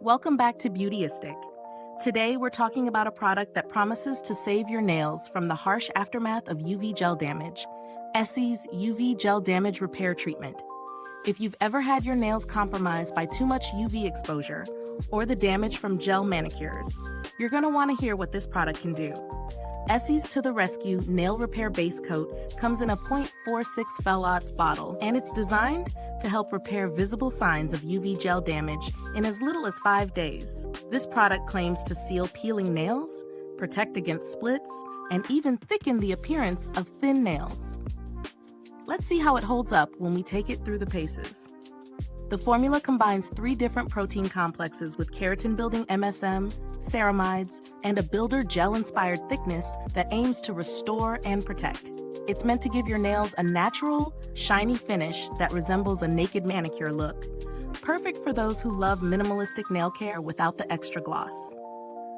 Welcome back to Beautyistic. Today we're talking about a product that promises to save your nails from the harsh aftermath of UV gel damage, Essie's UV Gel Damage Repair Treatment. If you've ever had your nails compromised by too much UV exposure or the damage from gel manicures, you're going to want to hear what this product can do. Essie's To The Rescue Nail Repair Base Coat comes in a 0.46 phthalates bottle, and it's designed to help repair visible signs of UV gel damage in as little as 5 days. This product claims to seal peeling nails, protect against splits, and even thicken the appearance of thin nails. Let's see how it holds up when we take it through the paces. The formula combines 3 different protein complexes with keratin-building MSM, ceramides, and a builder gel-inspired thickness that aims to restore and protect. It's meant to give your nails a natural, shiny finish that resembles a naked manicure look. Perfect for those who love minimalistic nail care without the extra gloss.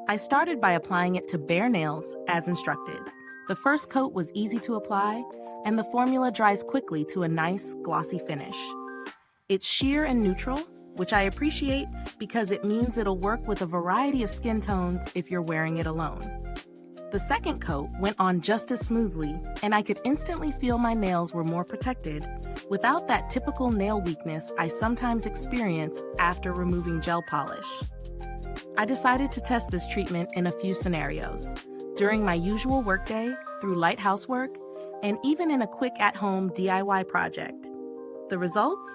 I started by applying it to bare nails as instructed. The first coat was easy to apply, and the formula dries quickly to a nice, glossy finish. It's sheer and neutral, which I appreciate because it means it'll work with a variety of skin tones if you're wearing it alone. The second coat went on just as smoothly, and I could instantly feel my nails were more protected, without that typical nail weakness I sometimes experience after removing gel polish. I decided to test this treatment in a few scenarios: during my usual workday, through light housework, and even in a quick at-home DIY project. The results?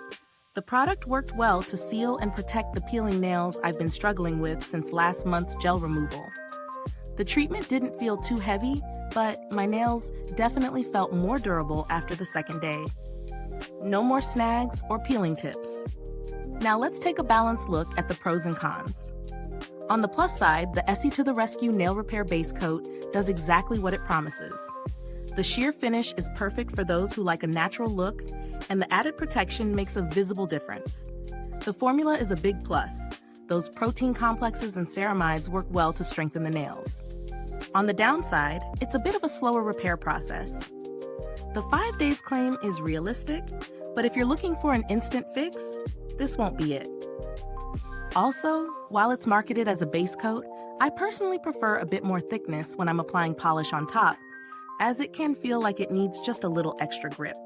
The product worked well to seal and protect the peeling nails I've been struggling with since last month's gel removal. The treatment didn't feel too heavy, but my nails definitely felt more durable after the second day. No more snags or peeling tips. Now let's take a balanced look at the pros and cons. On the plus side, the Essie To The Rescue Nail Repair Base Coat does exactly what it promises. The sheer finish is perfect for those who like a natural look, and the added protection makes a visible difference. The formula is a big plus. Those protein complexes and ceramides work well to strengthen the nails. On the downside, it's a bit of a slower repair process. The 5 days claim is realistic, but if you're looking for an instant fix, this won't be it. Also, while it's marketed as a base coat, I personally prefer a bit more thickness when I'm applying polish on top, as it can feel like it needs just a little extra grip.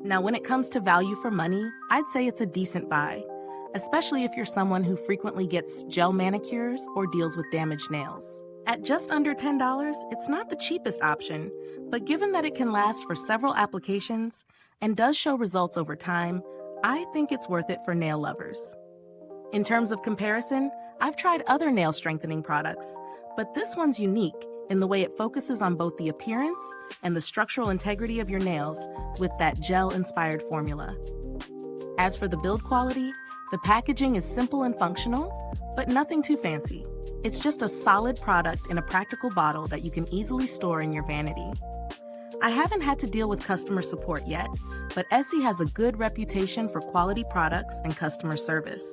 Now, when it comes to value for money, I'd say it's a decent buy, especially if you're someone who frequently gets gel manicures or deals with damaged nails. At just under $10, it's not the cheapest option, but given that it can last for several applications and does show results over time, I think it's worth it for nail lovers. In terms of comparison, I've tried other nail strengthening products, but this one's unique in the way it focuses on both the appearance and the structural integrity of your nails with that gel-inspired formula. As for the build quality, the packaging is simple and functional, but nothing too fancy. It's just a solid product in a practical bottle that you can easily store in your vanity. I haven't had to deal with customer support yet, but Essie has a good reputation for quality products and customer service.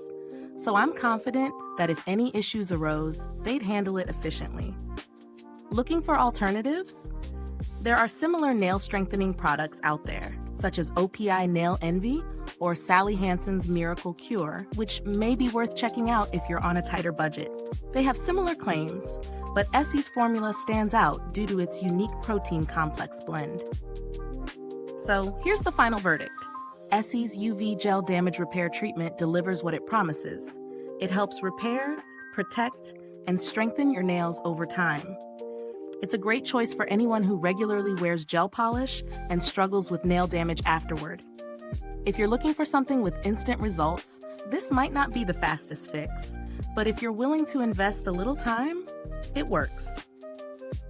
So I'm confident that if any issues arose, they'd handle it efficiently. Looking for alternatives? There are similar nail strengthening products out there, such as OPI Nail Envy or Sally Hansen's Miracle Cure, which may be worth checking out if you're on a tighter budget. They have similar claims, but Essie's formula stands out due to its unique protein complex blend. So here's the final verdict. Essie's UV Gel Damage Repair Treatment delivers what it promises. It helps repair, protect, and strengthen your nails over time. It's a great choice for anyone who regularly wears gel polish and struggles with nail damage afterward. If you're looking for something with instant results, this might not be the fastest fix, but if you're willing to invest a little time, it works.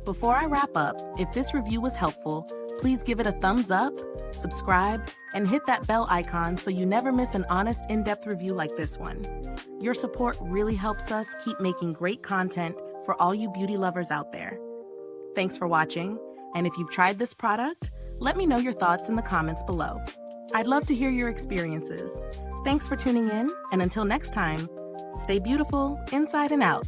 Before I wrap up, if this review was helpful, please give it a thumbs up, subscribe, and hit that bell icon so you never miss an honest, in-depth review like this one. Your support really helps us keep making great content for all you beauty lovers out there. Thanks for watching, and if you've tried this product, let me know your thoughts in the comments below. I'd love to hear your experiences. Thanks for tuning in, and until next time, stay beautiful inside and out.